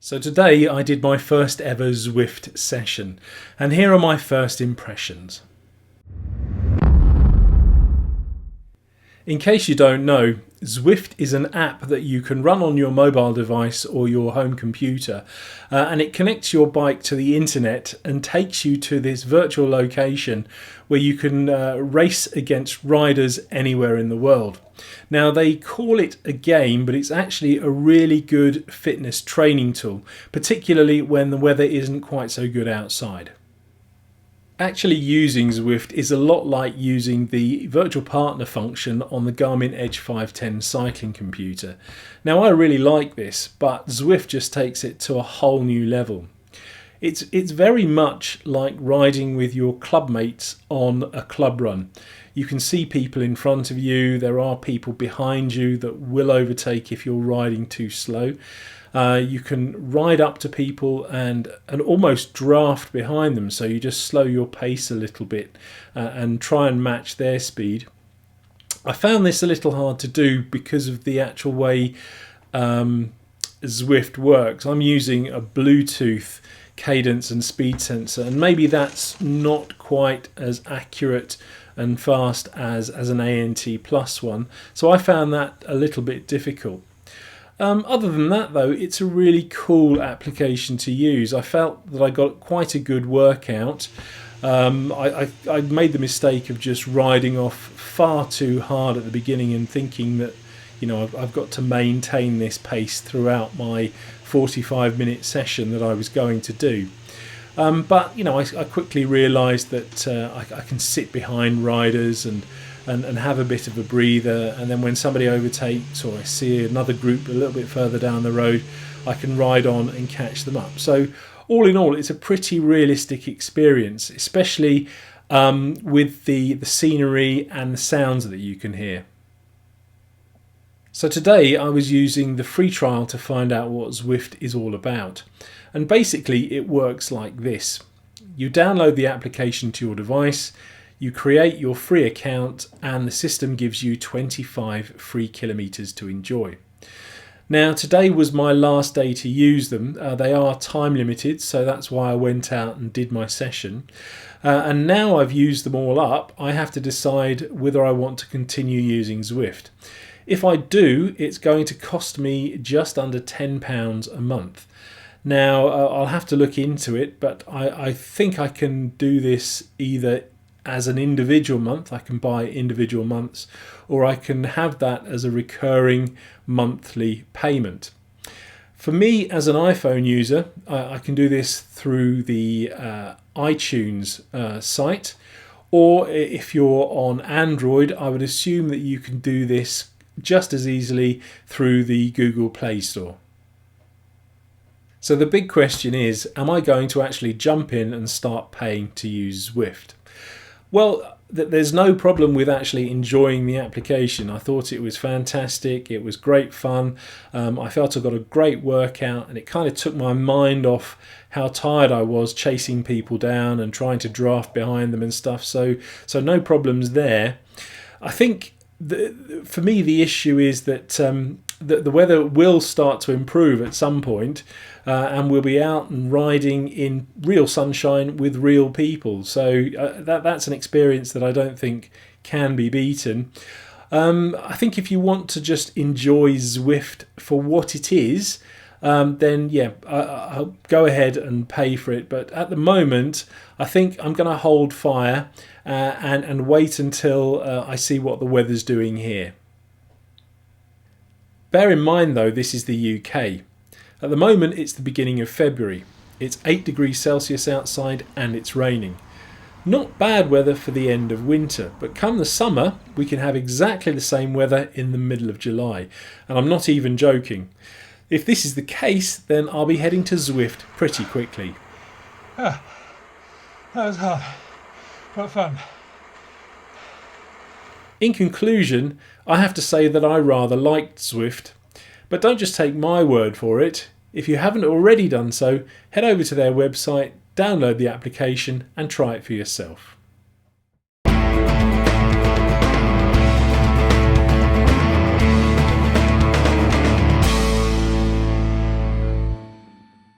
So today I did my first ever Zwift session, and here are my first impressions. In case you don't know, Zwift is an app that you can run on your mobile device or your home computer, and it connects your bike to the internet and takes you to this virtual location where you can race against riders anywhere in the world. Now, they call it a game, but it's actually a really good fitness training tool, particularly when the weather isn't quite so good outside. Actually using Zwift is a lot like using the virtual partner function on the Garmin Edge 510 cycling computer. Now, I really like this, but Zwift just takes it to a whole new level. It's very much like riding with your club mates on a club run. You can see people in front of you, there are people behind you that will overtake if you're riding too slow. You can ride up to people and almost draft behind them, so you just slow your pace a little bit and try and match their speed. I found this a little hard to do because of the actual way Zwift works. I'm using a Bluetooth cadence and speed sensor, and maybe that's not quite as accurate and fast as an ANT Plus one, so I found that a little bit difficult. Other than that though, it's a really cool application to use. I felt that I got quite a good workout. I made the mistake of just riding off far too hard at the beginning and thinking that, you know, I've got to maintain this pace throughout my 45-minute session that I was going to do. But you know, I quickly realised that I can sit behind riders and have a bit of a breather, and then when somebody overtakes or I see another group a little bit further down the road, I can ride on and catch them up. So all in all, it's a pretty realistic experience, especially with the scenery and the sounds that you can hear. So today I was using the free trial to find out what Zwift is all about. And basically it works like this. You download the application to your device, you create your free account, and the system gives you 25 free kilometres to enjoy. Now, today was my last day to use them. They are time limited, so that's why I went out and did my session. And now I've used them all up, I have to decide whether I want to continue using Zwift. If I do, it's going to cost me just under £10 a month. Now, I'll have to look into it, but I think I can do this either as an individual month, I can buy individual months, or I can have that as a recurring monthly payment. For me as an iPhone user, I can do this through the iTunes site, or if you're on Android, I would assume that you can do this just as easily through the Google Play Store. So the big question is, am I going to actually jump in and start paying to use Zwift? Well, there's no problem with actually enjoying the application. I thought it was fantastic, it was great fun, I felt I got a great workout, and it kind of took my mind off how tired I was chasing people down and trying to draft behind them and stuff, so no problems there. I think for me the issue is that the weather will start to improve at some point, and we'll be out and riding in real sunshine with real people. So that's an experience that I don't think can be beaten. I think if you want to just enjoy Zwift for what it is, then yeah, I'll go ahead and pay for it. But at the moment, I think I'm going to hold fire and wait until I see what the weather's doing here. Bear in mind though, this is the UK. At the moment it's the beginning of February. It's 8 degrees Celsius outside and it's raining. Not bad weather for the end of winter, but come the summer we can have exactly the same weather in the middle of July. And I'm not even joking. If this is the case, then I'll be heading to Zwift pretty quickly. That was hard, but fun. In conclusion, I have to say that I rather liked Zwift, but don't just take my word for it. If you haven't already done so, head over to their website, download the application and try it for yourself.